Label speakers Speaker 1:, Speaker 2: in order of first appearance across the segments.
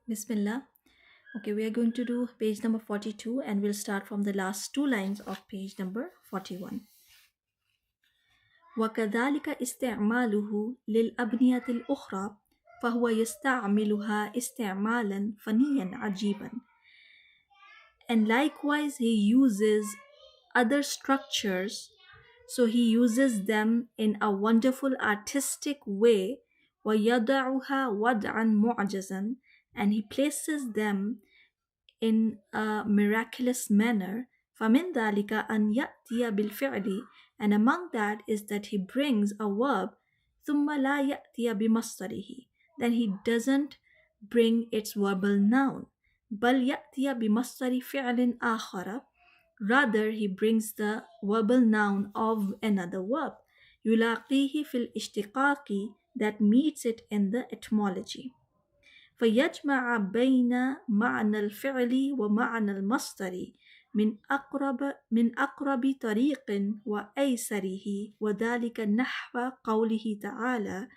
Speaker 1: Bismillah. Okay, we are going to do page number 42 and we'll start from the last two lines of page number 41. وكذلك استعماله للأبنية الأخرى فهو يستعملها استعمالا فنيا عجيبا. And likewise he uses other structures, so he uses them in a wonderful artistic way. ويضعها وضعا معجزا, and he places them in a miraculous manner. فَمِنْ ذَلِكَ أَنْ يَأْتِيَ بِالْفِعْلِ, and among that is that he brings a verb ثُمَّ لَا يَأْتِيَ بِمَصْدَرِهِ, then he doesn't bring its verbal noun. بَلْ يَأْتِيَ بِمَصْدَرِ فِعْلٍ آخَرَ, rather he brings the verbal noun of another verb. يُلَاقِيهِ فِي الْإِشْتِقَاقِ, that meets it in the etymology. فيجمع بين معنى الفعل ومعنى المصدر من أقرب طريق وأيسره وذلك نحو قوله تعالى.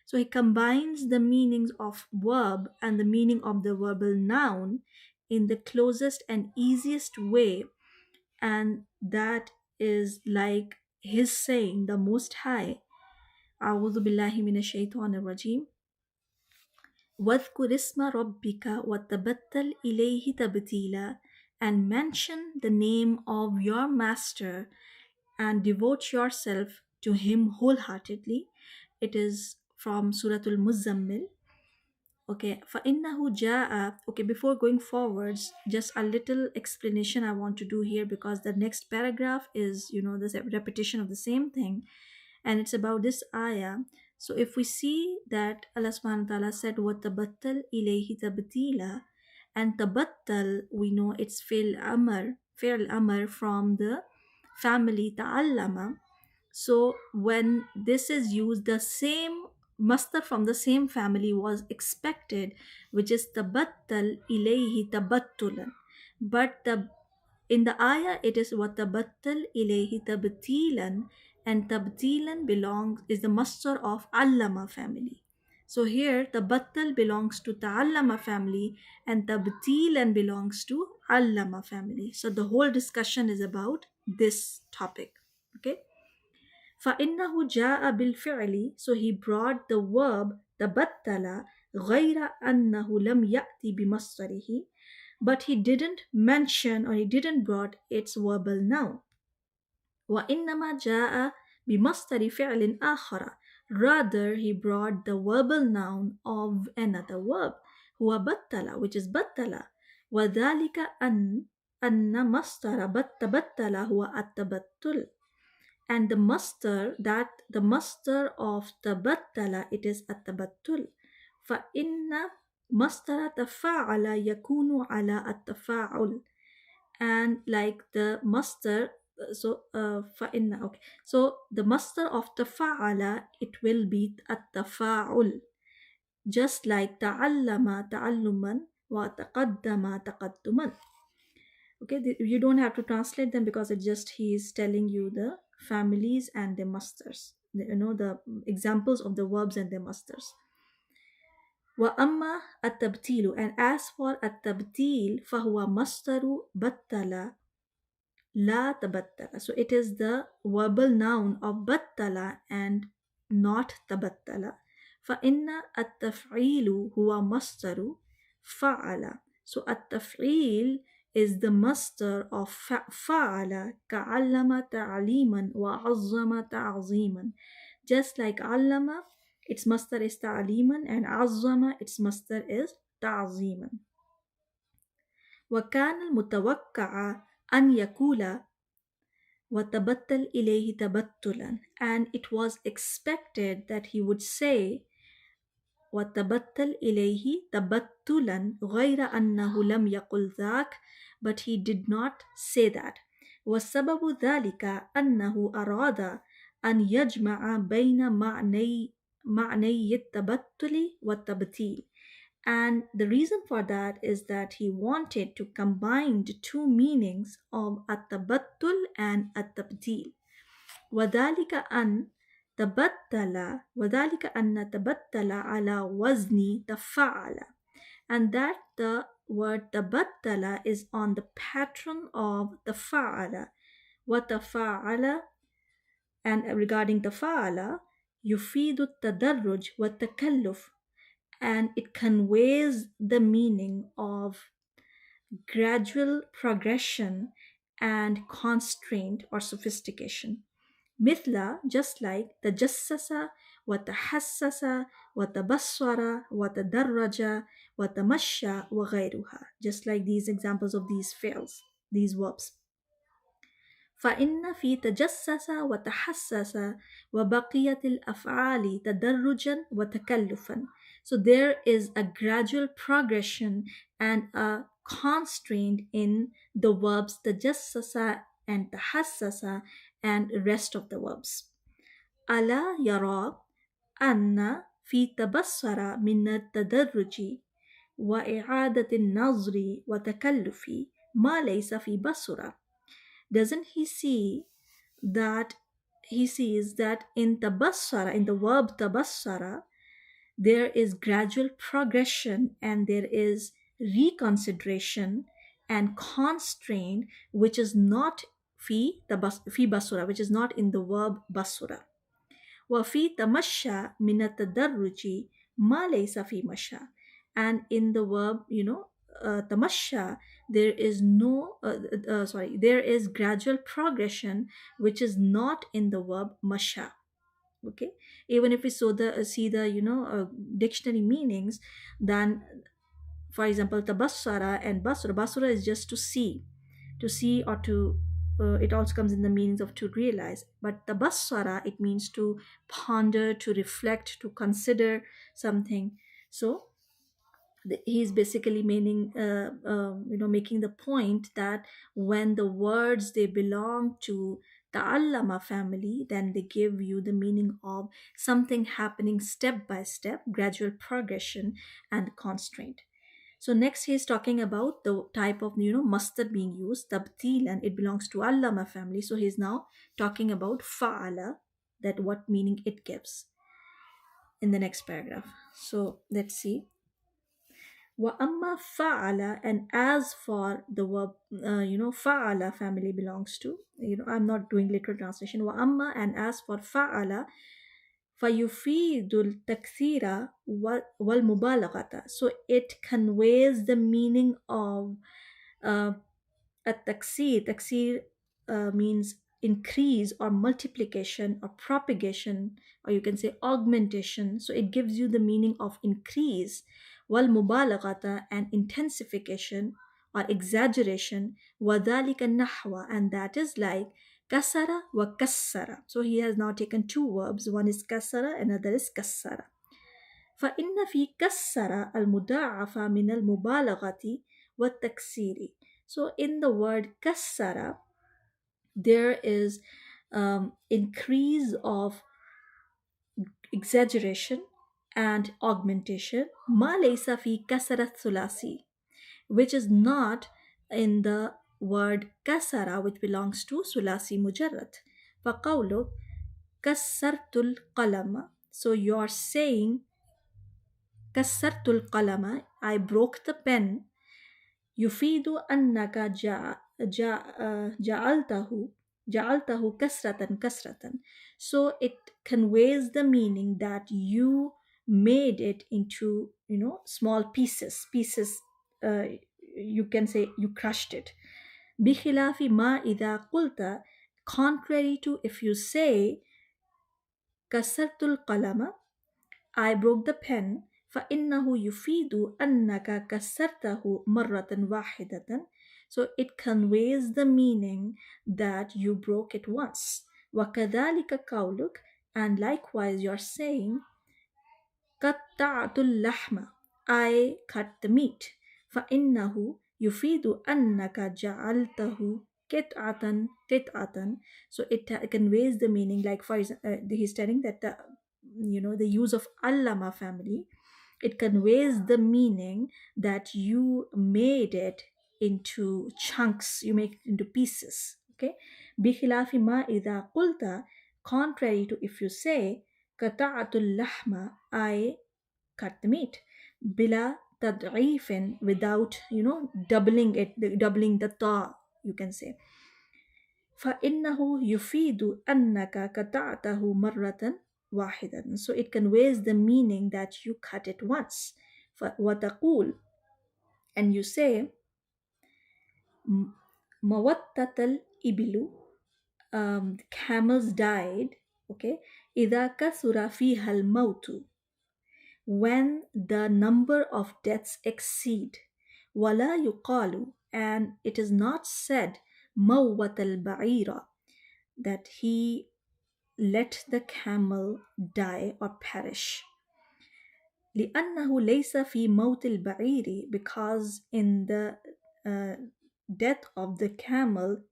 Speaker 1: So he combines the meanings of verb and the meaning of the verbal noun in the closest and easiest way, and that is like his saying, the Most High, أعوذ بالله من الشيطان الرجيم وَاذْكُرِ اسْمَ رَبِّكَ وَتَبَتَّلْ إِلَيْهِ تَبْتِيلًا, and mention the name of your master and devote yourself to him wholeheartedly. It is from Surah Al-Muzzammil. Okay, فَإِنَّهُ جَاءَ. Okay, before going forwards, just a little explanation I want to do here, because the next paragraph is, this repetition of the same thing, and it's about this ayah. So if we see that Allah subhanahu wa ta'ala said وَتَبَتَّلْ إِلَيْهِ تَبْتِيلًا, and tabattal, we know it's fi'l amr from the family ta'allama. So when this is used, the same masdar from the same family was expected, which is tabattal ilayhi tabattulan. But in the ayah it is watabattal ilayhi tabtilan, and tabtilan is the masdar of allama family. So here tabattal belongs to ta'allama family and tabtilan belongs to allama family. So the whole discussion is about this topic. Okay. فَإِنَّهُ جَاءَ بِالْفِعْلِ, so he brought the verb تَبَتَّلَ غَيْرَ أَنَّهُ لَمْ يَأْتِ بِمَصْدَرِهِ, but he didn't mention, or he didn't brought its verbal noun. وَإِنَّمَا جَاءَ بِمَصْدَرِ فِعْلٍ آخَرَ, rather he brought the verbal noun of another verb, هو بَتَّلَ, which is بَتَّلَ. وَذَلِكَ أَنَّ مَصْدَرَ تَبَتَّلَ هو التَّبَتُّلُ, and the masdar of tabattala, it is at-tabattul. فَإِنَّ مَصْدَرَ تَفَاعَلَ يَكُونُ عَلَى التَّفَاعُلِ, and like the masdar, فَإِنَّ, okay, so the masdar of tafa'ala, it will be at-tafa'ul, just like ta'allama ta'alluman wa taqaddama taqadduman. Okay, you don't have to translate them, because it just he is telling you the families and their masters, the examples of the verbs and their masters. Wa amma at-tabtilu, and as for at-tabtil, fahuwa mastaru battala la tabattala, so it is the verbal noun of battala and not tabattala. Fa inna at-taf'ilu huwa mastaru fa'ala, so at-taf'il is the masdar of fa'ala, ka'allama ta'liman wa 'azzama ta'ziman. Just like allama, its masdar is ta'liman, and 'azzama, its masdar is ta'ziman. وكان المتوقع أن يقول وتبتل إليه تبتلا, and it was expected that he would say وتبتل إليه تبتلا غير أنه لم يقل ذاك, but he did not say that. والسبب ذلك أنه أراد أن يجمع بين معني التبتل والتبتيل, and the reason for that is that he wanted to combine the two meanings of at-tabattul and at-tabtil. وذلك أن تبتل على وزن تفعل, and that the word tabattala is on the pattern of the fa'ala. What the fa'ala, and regarding the fa'ala, yufidu tadarruj wa takalluf, and it conveys the meaning of gradual progression and constraint or sophistication. Mithla, just like tajassasa, watahassasa, watabassara, watadarraja, watamasha, وغيرها. Just like these examples of these fi'ls, these verbs. فإن في تجسس وتحسس وبقية الأفعال تدرجا وتكلفا. So there is a gradual progression and a constraint in the verbs تجسس and تحسس and rest of the verbs. ألا يرى أن في تبصر من التدرج وإعادة النظر وتكلف ما ليس في بصرة. Doesn't he see that he sees that in tabassara, in the verb tabassara, there is gradual progression and there is reconsideration and constraint which is not fi basura, which is not in the verb basura. وفي تمشى من التدرج ما ليس في مشى, and in the verb tamasha, there is there is gradual progression which is not in the verb masha. Okay, even if we see the dictionary meanings, then for example tabassara and basura is just to see or to it also comes in the meanings of to realize, but tabassara, it means to ponder, to reflect, to consider something. So he's basically meaning making the point that when the words they belong to ta'allama family, then they give you the meaning of something happening step by step, gradual progression and constraint. So next he is talking about the type of masdar being used, tabtil, and it belongs to allama family. So he is now talking about fa'ala, that what meaning it gives in the next paragraph. So let's see. Wa amma fa'ala, and as for the verb, fa'ala family belongs to, I'm not doing literal translation. Wa amma, and as for fa'ala, فَيُفِيدُ التَّكْثِيرَ وَالْمُبَالَغَةَ. So it conveys the meaning of التكسير. تكسير means increase or multiplication or propagation, or you can say augmentation. So it gives you the meaning of increase. وَالْمُبَالَغَةَ, and intensification or exaggeration. وَذَلِكَ النَّحْوَ, and that is like kasara wa kassara. So he has now taken two verbs. One is kasara, another is kassara. فإن في كسر المضاعفة من المبالغة والتكسير. So in the word kassara, there is increase of exaggeration and augmentation. ما ليس في كسر الثلاثي, which is not in the word kasara, which belongs to sulasi mujarrad. فقولك كسرت القلم. So you are saying كسرت القلم, I broke the pen. يفيد أنك جعلته كسرة. So it conveys the meaning that you made it into small pieces. You can say you crushed it. بخلاف ما إذا قلت, contrary to if you say كسرت القلم, I broke the pen, فإنه يفيد أنك كسرته مرة واحدة. So it conveys the meaning that you broke it once. وكذلك قولك, and likewise you're saying قطعت اللحم, I cut the meat. فإنه يفيد أنك جعلته قطعة. So it conveys the meaning, like for example, he's telling that the use of allama family, it conveys the meaning that you made it into chunks, you make it into pieces. Okay, بخلاف ما إذا قلت, contrary to if you say قطعت اللحم, I cut the meat. بلا تضعيف without doubling doubling the ta, you can say. فإنه يفيد أنك قطعته مرة واحدة. So it conveys the meaning that you cut it once. وتقول, and you say, موتة الإبل, camels died, okay, إذا كثر فيها الموت, when the number of deaths exceed. ولا يقال, and it is not said, موت البعير, that he let the camel die or perish. لأنه ليس في موت البعير, because in the death of the camel,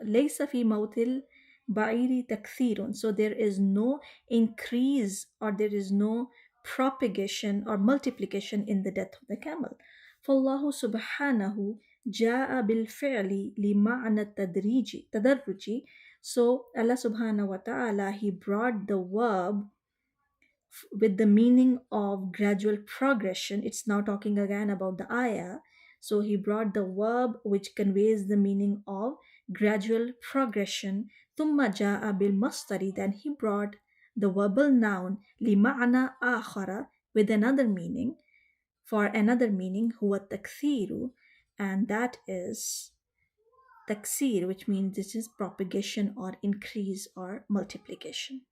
Speaker 1: ليس في موت البعير تكثير, so there is no increase or there is no propagation or multiplication in the death of the camel. فالله سبحانه جاء بالفعل لمعنى تدرج. So Allah subhanahu wa ta'ala, he brought the verb with the meaning of gradual progression. It's now talking again about the ayah. So he brought the verb which conveys the meaning of gradual progression. ثم جاء بالمصدر, then he brought the verbal noun لمعنى آخر, with another meaning, for another meaning, هو التكثير, and that is taksir, which means this is propagation or increase or multiplication.